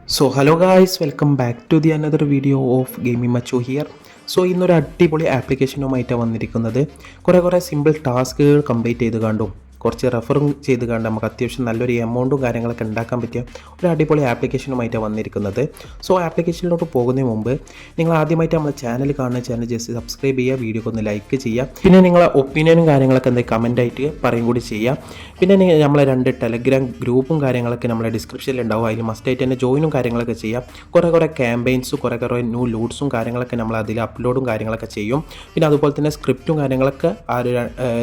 So hello guys, welcome back to the another video of gaming Machu here. So ഇന്നൊരു അടിപൊളി ആപ്ലിക്കേഷനുമായിട്ടാണ് വന്നിരിക്കുന്നത്. കുറേ simple ടാസ്കുകൾ കംപ്ലീറ്റ് ചെയ്ത് കണ്ടും കുറച്ച് റെഫറും ചെയ്ത് കണ്ട് നമുക്ക് അത്യാവശ്യം നല്ലൊരു എമൗണ്ടും കാര്യങ്ങളൊക്കെ ഉണ്ടാക്കാൻ പറ്റിയ ഒരു അടിപൊളി ആപ്ലിക്കേഷനുമായിട്ടാണ് വന്നിരിക്കുന്നത്. സോ ആപ്ലിക്കേഷനിലോട്ട് പോകുന്നതിന് മുമ്പ് നിങ്ങൾ ആദ്യമായിട്ട് നമ്മുടെ ചാനൽ കാണുന്ന ചാനൽ ജസ്റ്റ് സബ്സ്ക്രൈബ് ചെയ്യുക, വീഡിയോ ഒന്ന് ലൈക്ക് ചെയ്യുക, പിന്നെ നിങ്ങളെ ഒപ്പീനിയനും കാര്യങ്ങളൊക്കെ എന്തെങ്കിലും കമൻറ്റായിട്ട് പറയും കൂടി ചെയ്യുക. പിന്നെ നമ്മളെ 2 ടെലഗ്രാം ഗ്രൂപ്പും കാര്യങ്ങളൊക്കെ നമ്മളെ ഡിസ്ക്രിപ്ഷനിൽ ഉണ്ടാവും. അതിൽ മസ്റ്റായിട്ട് തന്നെ ജോയിനും കാര്യങ്ങളൊക്കെ ചെയ്യാം. കുറേ ക്യാമ്പയിൻസും കുറേ ന്യൂ ലൂട്ട്സും കാര്യങ്ങളൊക്കെ നമ്മൾ അതിൽ അപ്ലോഡും കാര്യങ്ങളൊക്കെ ചെയ്യും. പിന്നെ അതുപോലെ തന്നെ സ്ക്രിപ്റ്റും കാര്യങ്ങളൊക്കെ ആ ഒരു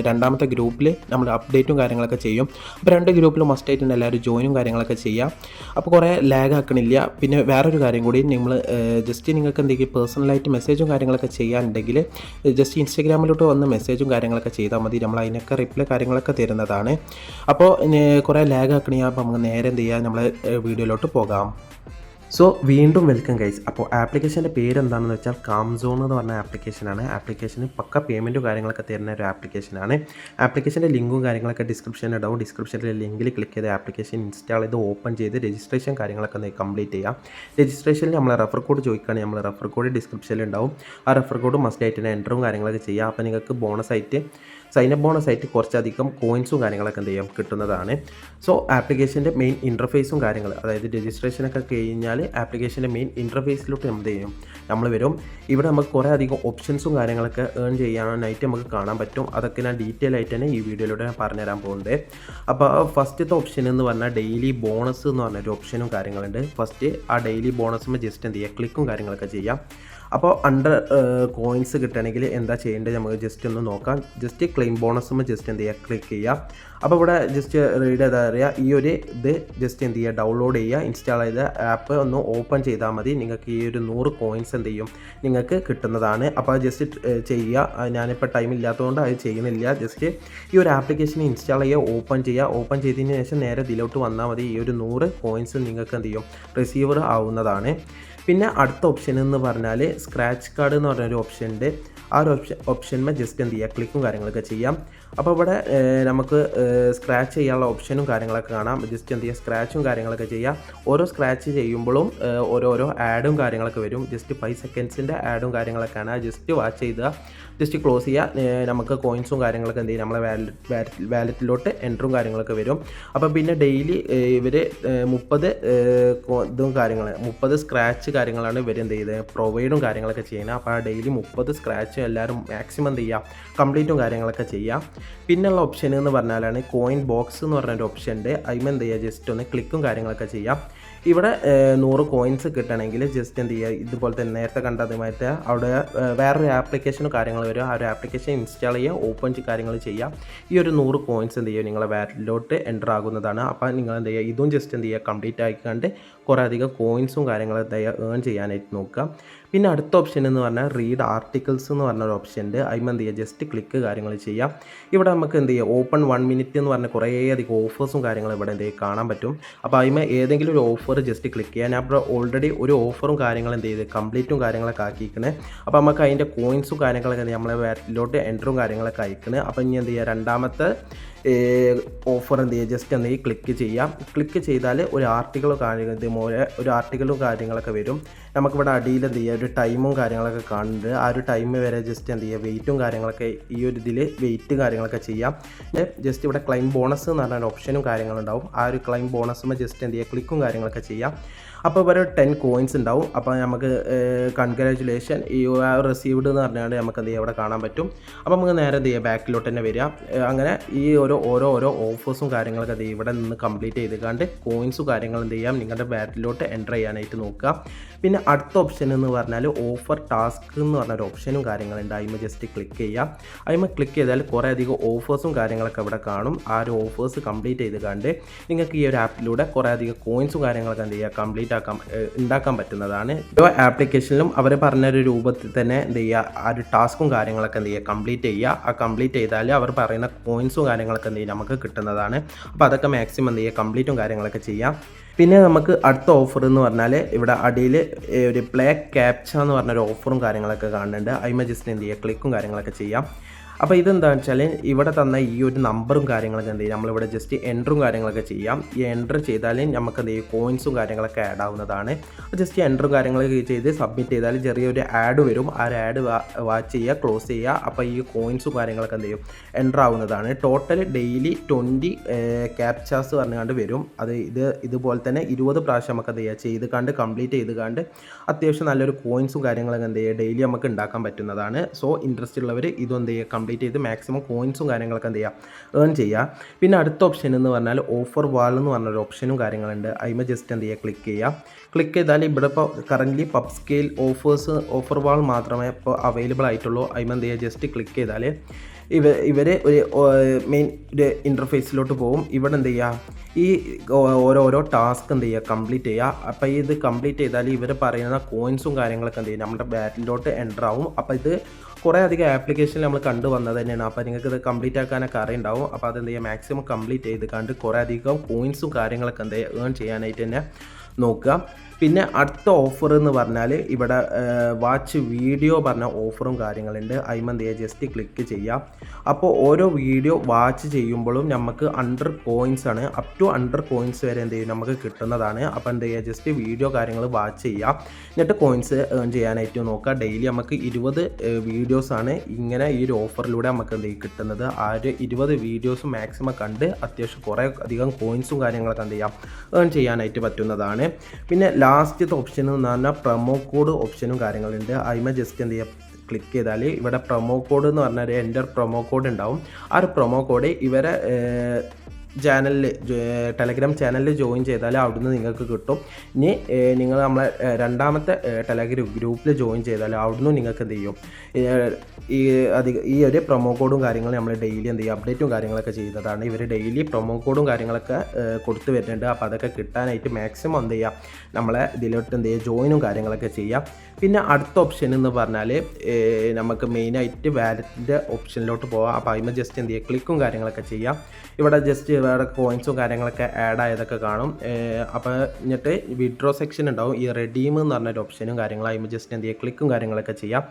രണ്ടാമത്തെ ഗ്രൂപ്പിൽ നമ്മൾ അപ്ഡേറ്റും കാര്യങ്ങളൊക്കെ ചെയ്യും. അപ്പോൾ 2 ഗ്രൂപ്പിലും മസ്റ്റായിട്ട് തന്നെ എല്ലാവരും ജോയിനും കാര്യങ്ങളൊക്കെ ചെയ്യാം. അപ്പോൾ കുറേ ലാഗ് ആക്കണില്ല. പിന്നെ വേറൊരു കാര്യം കൂടി, നിങ്ങൾ ജസ്റ്റ് നിങ്ങൾക്ക് എന്തെങ്കിലും പേഴ്സണലായിട്ട് മെസ്സേജും കാര്യങ്ങളൊക്കെ ചെയ്യാനുണ്ടെങ്കിൽ ജസ്റ്റ് ഇൻസ്റ്റാഗ്രാമിലോട്ട് വന്ന് മെസ്സേജും കാര്യങ്ങളൊക്കെ ചെയ്താൽ മതി. നമ്മൾ അതിനൊക്കെ റിപ്ലൈ കാര്യങ്ങളൊക്കെ തരുന്നതാണ്. അപ്പോൾ കുറേ ലാഗ് ആക്കണേ. അപ്പോൾ നമുക്ക് നേരെ എന്ത് ചെയ്യാം, നമ്മൾ വീഡിയോയിലോട്ട് പോകാം. സോ വീണ്ടും വെൽക്കം ഗൈസ്. അപ്പോൾ ആപ്ലിക്കേഷൻ്റെ പേര് എന്താണെന്ന് വെച്ചാൽ കാംസോൺ എന്ന് പറഞ്ഞ ആപ്ലിക്കേഷനാണ്. ആപ്ലിക്കേഷന് പക്ക പേയ്മെൻറ്റും കാര്യങ്ങളൊക്കെ തരുന്ന ഒരു ആപ്ലിക്കേഷനാണ്. ആപ്ലിക്കേഷൻ്റെ ലിങ്കും കാര്യങ്ങളൊക്കെ ഡിസ്ക്രിപ്ഷനിൽ ഉണ്ടാവും. ഡിസ്ക്രിപ്ഷനിലെ ലിങ്കിൽ ക്ലിക്ക് ചെയ്ത് ആപ്ലിക്കേഷൻ ഇൻസ്റ്റാൾ ചെയ്ത് ഓപ്പൺ ചെയ്ത് രജിസ്ട്രേഷൻ കാര്യങ്ങളൊക്കെ കംപ്ലീറ്റ് ചെയ്യാം. രജിസ്ട്രേഷനിൽ നമ്മൾ റെഫർ കോഡ് ചോദിക്കുകയാണെങ്കിൽ നമ്മൾ റെഫർ കോഡ് ഡിസ്ക്രിപ്ഷനിൽ ഉണ്ടാവും. ആ റെഫർ കോഡ് മസ്റ്റ് ആയിട്ട് തന്നെ എൻ്ററും കാര്യങ്ങളൊക്കെ ചെയ്യാം. അപ്പോൾ നിങ്ങൾക്ക് ബോണസായിട്ട് സൈനപ്പ് ബോണസായിട്ട് കുറച്ചധികം കോയിൻസും കാര്യങ്ങളൊക്കെ എന്ത് ചെയ്യാം കിട്ടുന്നതാണ്. സോ ആപ്ലിക്കേഷൻ്റെ മെയിൻ ഇൻ്റർഫേസും കാര്യങ്ങൾ, അതായത് രജിസ്ട്രേഷനൊക്കെ കഴിഞ്ഞാൽ ആപ്ലിക്കേഷൻ്റെ മെയിൻ ഇൻ്റർഫേസിലോട്ട് നമ്മൾ വരും. ഇവിടെ നമുക്ക് കുറേ അധികം ഓപ്ഷൻസും കാര്യങ്ങളൊക്കെ ഏൺ ചെയ്യാനായിട്ട് നമുക്ക് കാണാൻ പറ്റും. അതൊക്കെ ഞാൻ ഡീറ്റെയിൽ ആയിട്ട് തന്നെ ഈ വീഡിയോയിലൂടെ ഞാൻ പറഞ്ഞുതരാൻ പോകുന്നുണ്ട്. അപ്പോൾ ഫസ്റ്റത്തെ ഓപ്ഷൻ എന്ന് പറഞ്ഞാൽ ഡെയിലി ബോണസ് എന്ന് പറഞ്ഞൊരു ഓപ്ഷനും കാര്യങ്ങളുണ്ട്. ഫസ്റ്റ് ആ ഡെയിലി ബോണസുമ്പോൾ ജസ്റ്റ് എന്ത് ചെയ്യുക, ക്ലിക്കും കാര്യങ്ങളൊക്കെ ചെയ്യാം. അപ്പോൾ അണ്ടർ കോയിൻസ് കിട്ടണമെങ്കിൽ എന്താ ചെയ്യേണ്ടത് നമുക്ക് ജസ്റ്റ് ഒന്ന് നോക്കാം. ജസ്റ്റ് ക്ലെയിം ബോണസുമ്പോൾ ജസ്റ്റ് എന്ത് ചെയ്യുക, ക്ലിക്ക് ചെയ്യുക. അപ്പോൾ ഇവിടെ ജസ്റ്റ് റീഡ് ചെയ്താൽ അറിയാം, ഈ ഒരു ഇത് ജസ്റ്റ് എന്ത് ചെയ്യുക, ഡൗൺലോഡ് ചെയ്യുക. ഇൻസ്റ്റാൾ ചെയ്ത ആപ്പ് ഒന്ന് ഓപ്പൺ ചെയ്താൽ മതി. നിങ്ങൾക്ക് ഈ ഒരു 100 കോയിൻസ് എന്ത് ചെയ്യും നിങ്ങൾക്ക് കിട്ടുന്നതാണ്. അപ്പോൾ അത് ജസ്റ്റ് ചെയ്യുക. ഞാനിപ്പോൾ ടൈം ഇല്ലാത്തതുകൊണ്ട് അത് ചെയ്യുന്നില്ല. ജസ്റ്റ് ഈ ഒരു ആപ്ലിക്കേഷൻ ഇൻസ്റ്റാൾ ചെയ്യുക, ഓപ്പൺ ചെയ്യുക. ഓപ്പൺ ചെയ്തതിന് ശേഷം നേരെ ഇതിലോട്ട് വന്നാൽ മതി. ഈ ഒരു 100 കോയിൻസ് നിങ്ങൾക്ക് എന്ത് ചെയ്യും, റിസീവർ ആവുന്നതാണ്. പിന്നെ അടുത്ത ഓപ്ഷൻ എന്ന് പറഞ്ഞാൽ സ്ക്രാച്ച് കാർഡ് എന്ന് പറഞ്ഞൊരു ഓപ്ഷൻ ഉണ്ട്. ആ ഒരു ഓപ്ഷന്മേ ജസ്റ്റ് എന്ത് ചെയ്യുക, ക്ലിക്കും കാര്യങ്ങളൊക്കെ ചെയ്യാം. അപ്പോൾ ഇവിടെ നമുക്ക് സ്ക്രാച്ച് ചെയ്യാനുള്ള ഓപ്ഷനും കാര്യങ്ങളൊക്കെ കാണാം. ജസ്റ്റ് എന്ത് ചെയ്യുക, സ്ക്രാച്ചും കാര്യങ്ങളൊക്കെ ചെയ്യുക. ഓരോ സ്ക്രാച്ച് ചെയ്യുമ്പോഴും ഓരോരോ ആഡും കാര്യങ്ങളൊക്കെ വരും. ജസ്റ്റ് 5 സെക്കൻഡ്സിൻ്റെ ആഡും കാര്യങ്ങളൊക്കെയാണ്. ജസ്റ്റ് വാച്ച് ചെയ്തുക, ജസ്റ്റ് ക്ലോസ് ചെയ്യുക. നമുക്ക് കോയിൻസും കാര്യങ്ങളൊക്കെ എന്ത് ചെയ്യും നമ്മളെ വാലറ്റിലോട്ട് എൻട്രും കാര്യങ്ങളൊക്കെ വരും. അപ്പോൾ പിന്നെ ഡെയിലി ഇവർ 30 ഇതും കാര്യങ്ങൾ 30 സ്ക്രാച്ച് കാര്യങ്ങളാണ് ഇവർ എന്ത് ചെയ്ത് പ്രൊവൈഡും കാര്യങ്ങളൊക്കെ ചെയ്യുന്നത്. അപ്പോൾ ആ ഡെയിലി 30 സ്ക്രാച്ച് എല്ലാവരും മാക്സിമം എന്ത് ചെയ്യുക, കംപ്ലീറ്റും കാര്യങ്ങളൊക്കെ ചെയ്യാം. പിന്നെയുള്ള ഓപ്ഷൻ എന്ന് പറഞ്ഞാലാണ് കോയിൻ ബോക്സ് എന്ന് പറഞ്ഞൊരു ഓപ്ഷൻ ഉണ്ട്. അതിന് എന്ത് ചെയ്യുക, ജസ്റ്റ് ഒന്ന് ക്ലിക്കും കാര്യങ്ങളൊക്കെ ചെയ്യാം. ഇവിടെ 100 കോയിൻസ് കിട്ടണമെങ്കിൽ ജസ്റ്റ് എന്ത് ചെയ്യുക, ഇതുപോലെ തന്നെ നേരത്തെ കണ്ടതുമായിട്ട് അവിടെ വേറൊരു ആപ്ലിക്കേഷനും കാര്യങ്ങൾ വരും. ആ ഒരു ആപ്ലിക്കേഷൻ ഇൻസ്റ്റാൾ ചെയ്യുക, ഓപ്പൺ കാര്യങ്ങൾ ചെയ്യുക. ഈ ഒരു 100 കോയിൻസ് എന്ത് ചെയ്യുക, നിങ്ങളെ വാലറ്റിലോട്ട് എൻ്റർ ആകുന്നതാണ്. അപ്പോൾ നിങ്ങൾ എന്ത് ചെയ്യുക, ഇതും ജസ്റ്റ് എന്ത് ചെയ്യുക, കംപ്ലീറ്റ് ആക്കിക്കൊണ്ട് കുറേ അധികം കോയിൻസും കാര്യങ്ങളും എന്ത് ചെയ്യുക, ഏൺ ചെയ്യാനായിട്ട് നോക്കുക. പിന്നെ അടുത്ത ഓപ്ഷൻ എന്ന് പറഞ്ഞാൽ റീഡ് ആർട്ടിക്കിൾസ് എന്ന് പറഞ്ഞൊരു ഓപ്ഷൻ ഉണ്ട്. അതിന് എന്ത് ചെയ്യുക, ജസ്റ്റ് ക്ലിക്ക് കാര്യങ്ങൾ ചെയ്യാം. ഇവിടെ നമുക്ക് എന്ത് ചെയ്യുക, ഓപ്പൺ 1 മിനിറ്റ് എന്ന് പറഞ്ഞ കുറേ അധികം ഓഫേഴ്സും കാര്യങ്ങളും ഇവിടെ എന്ത് ചെയ്യുക കാണാൻ പറ്റും. അപ്പോൾ അതിന് ഏതെങ്കിലും ഒരു ഓഫർ ജസ്റ്റ് ക്ലിക്ക് ചെയ്യാൻ. ഞാൻ ഇപ്പോൾ ഓൾറെഡി ഒരു ഓഫറും കാര്യങ്ങളും എന്ത് ചെയ്ത് കംപ്ലീറ്റും കാര്യങ്ങളൊക്കെ ആക്കിയിരിക്കണേ. അപ്പോൾ നമുക്ക് അതിൻ്റെ കോയിൻസും കാര്യങ്ങളൊക്കെ നമ്മളെ വാലറ്റിലോട്ട് എൻട്രും കാര്യങ്ങളൊക്കെ അയക്കണേ. അപ്പോൾ ഇനി എന്ത് ചെയ്യുക, രണ്ടാമത്തെ ഓഫർ എന്ത് ചെയ്യുക, ജസ്റ്റ് എന്ത് ചെയ്യുക, ക്ലിക്ക് ചെയ്യാം. ക്ലിക്ക് ചെയ്താൽ ഒരു ആർട്ടിക്കിളോ ഒരു ആർട്ടിക്കിളും കാര്യങ്ങളൊക്കെ വരും. നമുക്കിവിടെ അടിയിൽ എന്ത് ചെയ്യുക, ഒരു ടൈമും കാര്യങ്ങളൊക്കെ കാണുന്നുണ്ട്. ആ ഒരു ടൈം വരെ ജസ്റ്റ് എന്ത് ചെയ്യുക, വെയിറ്റും കാര്യങ്ങളൊക്കെ ഈ ഒരു ഇതിൽ വെയിറ്റ് കാര്യങ്ങളൊക്കെ ചെയ്യാം. ജസ്റ്റ് ഇവിടെ ക്ലെയിം ബോണസ് എന്ന് പറഞ്ഞ ഓപ്ഷനും കാര്യങ്ങളുണ്ടാവും. ആ ഒരു ക്ലെയിം ബോണസുമ്പോൾ ജസ്റ്റ് എന്ത് ചെയ്യുക, ക്ലിക്കും കാര്യങ്ങളൊക്കെ ചെയ്യാം. അപ്പോൾ ഇവിടെ 10 കോയിൻസ് ഉണ്ടാവും. അപ്പോൾ നമുക്ക് കൺഗ്രാജുലേഷൻ യു ഹാവ് റിസീവ്ഡ് എന്ന് പറഞ്ഞാൽ നമുക്ക് എന്ത് ചെയ്യുക, അവിടെ കാണാൻ പറ്റും. അപ്പോൾ നമുക്ക് നേരെ എന്ത് ചെയ്യുക, ബാക്കിലോട്ട് തന്നെ വരിക. അങ്ങനെ ഈ ഓരോ ഓഫേഴ്സും കാര്യങ്ങളൊക്കെ എന്ത് ചെയ്യുക, ഇവിടെ നിന്ന് കംപ്ലീറ്റ് ചെയ്തുകൊണ്ട് കോയിൻസും കാര്യങ്ങൾ എന്ത് ചെയ്യാം, നിങ്ങളുടെ ബാറ്റിലോട്ട് എൻ്റർ ചെയ്യാനായിട്ട് നോക്കുക. പിന്നെ അടുത്ത ഓപ്ഷൻ എന്ന് പറഞ്ഞാൽ ഓഫർ ടാസ്ക് എന്ന് പറഞ്ഞൊരു ഓപ്ഷനും കാര്യങ്ങളുണ്ട്. അതിന് ജസ്റ്റ് ക്ലിക്ക് ചെയ്യാം. അതിന് ക്ലിക്ക് ചെയ്താൽ കുറേ അധികം ഓഫേഴ്സും കാര്യങ്ങളൊക്കെ ഇവിടെ കാണും. ആ ഒരു ഓഫേഴ്സ് കംപ്ലീറ്റ് ചെയ്തുകൊണ്ട് നിങ്ങൾക്ക് ഈ ഒരു ആപ്പിലൂടെ കുറേ അധികം കോയിൻസും കാര്യങ്ങളൊക്കെ എന്ത് ചെയ്യുക, കംപ്ലീറ്റ് ഉണ്ടാക്കാൻ പറ്റുന്നതാണ്. ഓരോ ആപ്ലിക്കേഷനിലും അവർ പറഞ്ഞൊരു രൂപത്തിൽ തന്നെ എന്ത് ചെയ്യുക, ആ ഒരു ടാസ്കും കാര്യങ്ങളൊക്കെ എന്ത് ചെയ്യുക, കംപ്ലീറ്റ് ചെയ്യുക. ആ കംപ്ലീറ്റ് ചെയ്താൽ അവർ പറയുന്ന കോയിൻസും കാര്യങ്ങളൊക്കെ എന്ത് ചെയ്യുക, നമുക്ക് കിട്ടുന്നതാണ്. അപ്പോൾ അതൊക്കെ മാക്സിമം എന്ത് ചെയ്യുക, കംപ്ലീറ്റും കാര്യങ്ങളൊക്കെ ചെയ്യാം. പിന്നെ നമുക്ക് അടുത്ത ഓഫർ എന്ന് പറഞ്ഞാൽ ഇവിടെ അടിയിൽ ഒരു പ്ലേ ക്യാപ്ച എന്ന് പറഞ്ഞൊരു ഓഫറും കാര്യങ്ങളൊക്കെ കാണുന്നുണ്ട്. അതിന് ജസ്റ്റ് എന്ത് ചെയ്യുക, ക്ലിക്കും കാര്യങ്ങളൊക്കെ ചെയ്യാം. അപ്പോൾ ഇതെന്താണെന്ന് വെച്ചാൽ ഇവിടെ തന്ന ഈ ഒരു നമ്പറും കാര്യങ്ങളൊക്കെ എന്ത് ചെയ്യും നമ്മളിവിടെ ജസ്റ്റ് എൻട്രും കാര്യങ്ങളൊക്കെ ചെയ്യാം. ഈ എൻട്ര് ചെയ്താൽ നമുക്ക് എന്ത് ചെയ്യും കോയിൻസും കാര്യങ്ങളൊക്കെ ആഡ് ആവുന്നതാണ്. ജസ്റ്റ് എൻട്രും കാര്യങ്ങളൊക്കെ ചെയ്ത് സബ്മിറ്റ് ചെയ്താൽ ചെറിയൊരു ആഡ് വരും. ആ ഒരു ആഡ് വാച്ച് ചെയ്യുക, ക്ലോസ് ചെയ്യുക. അപ്പോൾ ഈ കോയിൻസും കാര്യങ്ങളൊക്കെ എന്ത് ചെയ്യും എൻട്ര് ആവുന്നതാണ്. ടോട്ടൽ ഡെയിലി 20 ക്യാപ്ചാസ് പറഞ്ഞുകൊണ്ട് വരും. അത് ഇതുപോലെ തന്നെ 20 പ്രാവശ്യം നമുക്ക് എന്ത് ചെയ്യുക ചെയ്ത് കണ്ട് കംപ്ലീറ്റ് ചെയ്ത് കണ്ട് അത്യാവശ്യം നല്ലൊരു കോയിൻസും കാര്യങ്ങളൊക്കെ എന്ത് ചെയ്യുക ഡെയിലി നമുക്ക് ഉണ്ടാക്കാൻ പറ്റുന്നതാണ്. സോ ഇൻട്രസ്റ്റ് ഉള്ളവർ ഇതും എന്ത് ചെയ്യുക കംപ്ലീറ്റ് ചെയ്ത് മാക്സിമം കോയിൻസും കാര്യങ്ങളൊക്കെ എന്ത് ചെയ്യുക ഏൺ ചെയ്യുക. പിന്നെ അടുത്ത ഓപ്ഷൻ എന്ന് പറഞ്ഞാൽ ഓഫർ വാൾ എന്ന് പറഞ്ഞൊരു ഓപ്ഷനും കാര്യങ്ങളുണ്ട്. അതിമ ജസ്റ്റ് എന്ത് ചെയ്യുക ക്ലിക്ക് ചെയ്യുക. ക്ലിക്ക് ചെയ്താൽ ഇവിടെ ഇപ്പോൾ കറൻ്റ്ലി പബ് സ്കെയിൽ ഓഫർ വാൾ മാത്രമേ ഇപ്പോൾ അവൈലബിൾ ആയിട്ടുള്ളൂ. അതിമ എന്ത് ചെയ്യുക ജസ്റ്റ് ക്ലിക്ക് ചെയ്താൽ ഇവർ ഒരു മെയിൻ ഒരു ഇൻ്റർഫേസിലോട്ട് പോകും. ഇവിടെ എന്ത് ചെയ്യുക ഈ ഓരോരോ ടാസ്ക് എന്ത് ചെയ്യുക കംപ്ലീറ്റ് ചെയ്യുക. അപ്പോൾ ഇത് കംപ്ലീറ്റ് ചെയ്താൽ ഇവർ പറയുന്ന കോയിൻസും കാര്യങ്ങളൊക്കെ എന്ത് ചെയ്യും നമ്മുടെ ബാറ്റിലോട്ട് എൻ്റർ ആവും. അപ്പോൾ ഇത് കുറേ അധികം ആപ്ലിക്കേഷനിൽ നമ്മൾ കണ്ടു വന്നത് തന്നെയാണ്. അപ്പോൾ നിങ്ങൾക്ക് ഇത് കംപ്ലീറ്റ് ആക്കാനൊക്കെ അറിയുണ്ടാവും. അപ്പോൾ അതെന്ത് ചെയ്യുക മാക്സിമം കംപ്ലീറ്റ് ചെയ്ത് കണ്ട് കുറേ അധികം കോയിൻസും കാര്യങ്ങളൊക്കെ എന്ത് ചെയ്യുക ഏൺ ചെയ്യാനായിട്ട് തന്നെ നോക്കുക. പിന്നെ അടുത്ത ഓഫർ എന്ന് പറഞ്ഞാൽ ഇവിടെ വാച്ച് വീഡിയോ പറഞ്ഞ ഓഫറും കാര്യങ്ങളുണ്ട്. അതിമ എന്ത് ചെയ്യുക ജസ്റ്റ് ക്ലിക്ക് ചെയ്യാം. അപ്പോൾ ഓരോ വീഡിയോ വാച്ച് ചെയ്യുമ്പോഴും നമുക്ക് 100 കോയിൻസ് ആണ്, അപ് ടു 100 കോയിൻസ് വരെ എന്ത് ചെയ്യും നമുക്ക് കിട്ടുന്നതാണ്. അപ്പോൾ എന്ത് ചെയ്യുക ജസ്റ്റ് വീഡിയോ കാര്യങ്ങൾ വാച്ച് ചെയ്യുക, എന്നിട്ട് കോയിൻസ് ഏൺ ചെയ്യാനായിട്ട് നോക്കുക. ഡെയിലി നമുക്ക് 20 വീഡിയോസാണ് ഇങ്ങനെ ഈ ഒരു ഓഫറിലൂടെ നമുക്ക് എന്ത് ചെയ്യും കിട്ടുന്നത്. ആ ഒരു 20 വീഡിയോസും മാക്സിമം കണ്ട് അത്യാവശ്യം കുറേ അധികം കോയിൻസും കാര്യങ്ങളൊക്കെ എന്ത് ചെയ്യാം ഏൺ ചെയ്യാനായിട്ട് പറ്റുന്നതാണ്. പിന്നെ ലാസ്റ്റത്തെ ഓപ്ഷൻ എന്ന് പറഞ്ഞാൽ പ്രൊമോ കോഡ് ഓപ്ഷനും കാര്യങ്ങളുണ്ട്. അതിമ ജസ്റ്റ് എന്ത് ചെയ്യുക ക്ലിക്ക് ചെയ്താൽ ഇവിടെ പ്രൊമോ കോഡ് എന്ന് പറഞ്ഞാൽ എൻ്റർ പ്രൊമോ കോഡ് ഉണ്ടാവും. ആ ഒരു പ്രൊമോ കോഡ് ഇവരെ ചാനലിൽ ടെലഗ്രാം ചാനലിൽ ജോയിൻ ചെയ്താൽ അവിടുന്ന് നിങ്ങൾക്ക് കിട്ടും. ഇനി നിങ്ങൾ നമ്മളെ രണ്ടാമത്തെ ടെലഗ്രാം ഗ്രൂപ്പിൽ ജോയിൻ ചെയ്താൽ അവിടുന്ന് നിങ്ങൾക്ക് എന്ത് ചെയ്യും ഈ ഒരു പ്രൊമോ കോഡും കാര്യങ്ങളും നമ്മൾ ഡെയിലി എന്ത് ചെയ്യും അപ്ഡേറ്റും കാര്യങ്ങളൊക്കെ ചെയ്യുന്നതാണ്. ഇവർ ഡെയിലി പ്രൊമോ കോഡും കാര്യങ്ങളൊക്കെ കൊടുത്തു വരുന്നുണ്ട്. അപ്പോൾ അതൊക്കെ കിട്ടാനായിട്ട് മാക്സിമം എന്ത് ചെയ്യുക നമ്മളെ ഇതിലോട്ട് എന്ത് ചെയ്യുക ജോയിനും കാര്യങ്ങളൊക്കെ ചെയ്യാം. പിന്നെ അടുത്ത ഓപ്ഷൻ എന്ന് പറഞ്ഞാൽ നമുക്ക് മെയിനായിട്ട് വാലറ്റിൻ്റെ ഓപ്ഷനിലോട്ട് പോകാം. അപ്പോൾ അതിന് ജസ്റ്റ് എന്ത് ചെയ്യുക ക്ലിക്കും കാര്യങ്ങളൊക്കെ ചെയ്യാം. ഇവിടെ ജസ്റ്റ് വേറെ കോയിൻസും കാര്യങ്ങളൊക്കെ ആഡ് ആയതൊക്കെ കാണും. അപ്പോൾ എന്നിട്ട് വിഡ്രോ സെക്ഷൻ ഉണ്ടാവും. ഈ റെഡീം എന്ന് പറഞ്ഞൊരു ഓപ്ഷനും കാര്യങ്ങളും അതിന് ജസ്റ്റ് എന്ത് ചെയ്യുക ക്ലിക്കും കാര്യങ്ങളൊക്കെ ചെയ്യാം.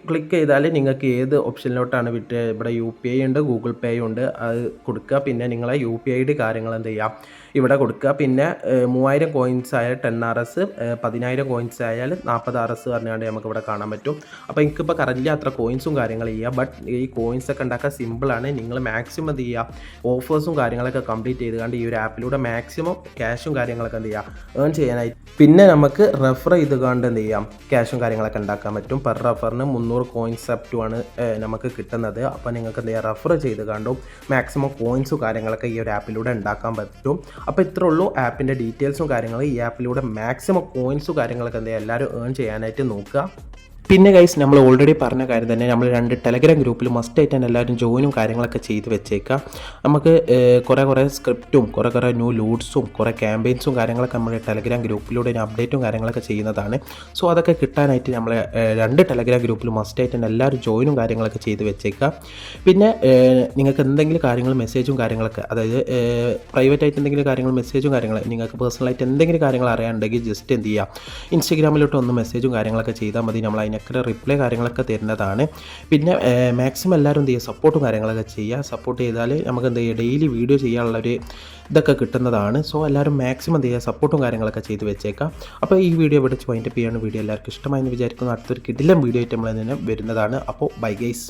ക്ലിക്ക് ചെയ്താൽ നിങ്ങൾക്ക് ഏത് ഓപ്ഷനിലോട്ടാണ് ഇവിടെ UPI ഉണ്ട്, ഗൂഗിൾ പേ ഉണ്ട്, അത് കൊടുക്കുക. പിന്നെ നിങ്ങളെ UPI ID കാര്യങ്ങൾ എന്ത് ചെയ്യുക ഇവിടെ കൊടുക്കുക. പിന്നെ 3000 കോയിൻസ് ആയാൽ 10 RS, 10,000 കോയിൻസ് ആയാൽ 40 RS പറഞ്ഞുകൊണ്ട് നമുക്ക് ഇവിടെ കാണാൻ പറ്റും. അപ്പോൾ എനിക്കിപ്പോൾ കറൻറ്റ്ലി അത്ര കോയിൻസും കാര്യങ്ങൾ ചെയ്യുക, ബട്ട് ഈ കോയിൻസൊക്കെ ഉണ്ടാക്കാൻ സിമ്പിളാണ്. നിങ്ങൾ മാക്സിമം എന്ത് ചെയ്യുക ഓഫേഴ്സും കാര്യങ്ങളൊക്കെ കംപ്ലീറ്റ് ചെയ്തുകൊണ്ട് ഈ ഒരു ആപ്പിലൂടെ മാക്സിമം ക്യാഷും കാര്യങ്ങളൊക്കെ എന്ത് ചെയ്യുക ഏൺ ചെയ്യാനായിട്ട്. പിന്നെ നമുക്ക് റെഫർ ചെയ്തുകൊണ്ട് എന്ത് ചെയ്യാം ക്യാഷും കാര്യങ്ങളൊക്കെ ഉണ്ടാക്കാൻ പറ്റും. പെർ റെഫറിന് 300 കോയിൻസ് അപ് ടു ആണ് നമുക്ക് കിട്ടുന്നത്. അപ്പോൾ നിങ്ങൾക്ക് എന്ത് ചെയ്യുക റെഫർ ചെയ്ത് കണ്ടും മാക്സിമം കോയിൻസും കാര്യങ്ങളൊക്കെ ഈ ഒരു ആപ്പിലൂടെ ഉണ്ടാക്കാൻ പറ്റും. അപ്പോൾ ഇത്രേ ഉള്ളൂ ആപ്പിൻ്റെ ഡീറ്റെയിൽസും കാര്യങ്ങളും. ഈ ആപ്പിലൂടെ മാക്സിമം കോയിൻസും കാര്യങ്ങളൊക്കെ എന്ത് ചെയ്യുക എല്ലാവരും ഏൺ ചെയ്യാനായിട്ട് നോക്കുക. പിന്നെ ഗൈസ് നമ്മൾ ഓൾറെഡി പറഞ്ഞ കാര്യം തന്നെ നമ്മൾ 2 ടെലഗ്രാം ഗ്രൂപ്പിൽ മസ്റ്റായിട്ട് തന്നെ എല്ലാവരും ജോയിനും കാര്യങ്ങളൊക്കെ ചെയ്ത് വെച്ചേക്കാം. നമുക്ക് കുറേ സ്ക്രിപ്റ്റും കുറേ ന്യൂ ലൂട്ട്സും കുറേ ക്യാമ്പയിൻസും കാര്യങ്ങളൊക്കെ നമ്മൾ ടെലഗ്രാം ഗ്രൂപ്പിലൂടെ അപ്ഡേറ്റും കാര്യങ്ങളൊക്കെ ചെയ്യുന്നതാണ്. സോ അതൊക്കെ കിട്ടാനായിട്ട് നമ്മൾ 2 ടെലഗ്രാം ഗ്രൂപ്പിൽ മസ്റ്റായിട്ട് തന്നെ എല്ലാവരും ജോയിനും കാര്യങ്ങളൊക്കെ ചെയ്ത് വെച്ചേക്കാം. പിന്നെ നിങ്ങൾക്ക് എന്തെങ്കിലും കാര്യങ്ങൾ മെസ്സേജും കാര്യങ്ങളൊക്കെ അതായത് പ്രൈവറ്റായിട്ട് എന്തെങ്കിലും കാര്യങ്ങൾ മെസ്സേജും കാര്യങ്ങൾ നിങ്ങൾക്ക് പേഴ്സണലായിട്ട് എന്തെങ്കിലും കാര്യങ്ങൾ അറിയാനുണ്ടെങ്കിൽ ജസ്റ്റ് എന്ത് ചെയ്യുക ഇൻസ്റ്റഗ്രാമിലോട്ട് ഒന്ന് മെസ്സേജും കാര്യങ്ങളൊക്കെ ചെയ്താൽ മതി. നമ്മൾ അതിനൊക്കെ റിപ്ലൈ കാര്യങ്ങളൊക്കെ തരുന്നതാണ്. പിന്നെ മാക്സിമം എല്ലാവരും എന്ത് ചെയ്യുക സപ്പോർട്ടും കാര്യങ്ങളൊക്കെ ചെയ്യുക. സപ്പോർട്ട് ചെയ്താൽ നമുക്ക് എന്ത് ചെയ്യുക ഡെയിലി വീഡിയോ ചെയ്യാനുള്ളൊരു ഇതൊക്കെ കിട്ടുന്നതാണ്. സോ എല്ലാവരും മാക്സിമം എന്ത് ചെയ്യുക സപ്പോർട്ടും കാര്യങ്ങളൊക്കെ ചെയ്ത് വെച്ചേക്കാം. അപ്പോൾ ഈ വീഡിയോ ഇവിടെ വൈൻഡപ്പ് ചെയ്യാണ്. വീഡിയോ എല്ലാവർക്കും ഇഷ്ടമായെന്ന് വിചാരിക്കുന്നു. അടുത്തൊരു കിടിലൻ വീഡിയോ ആയിട്ട് നമ്മൾ തന്നെ വരുന്നതാണ്. അപ്പോൾ ബൈ ഗൈസ്.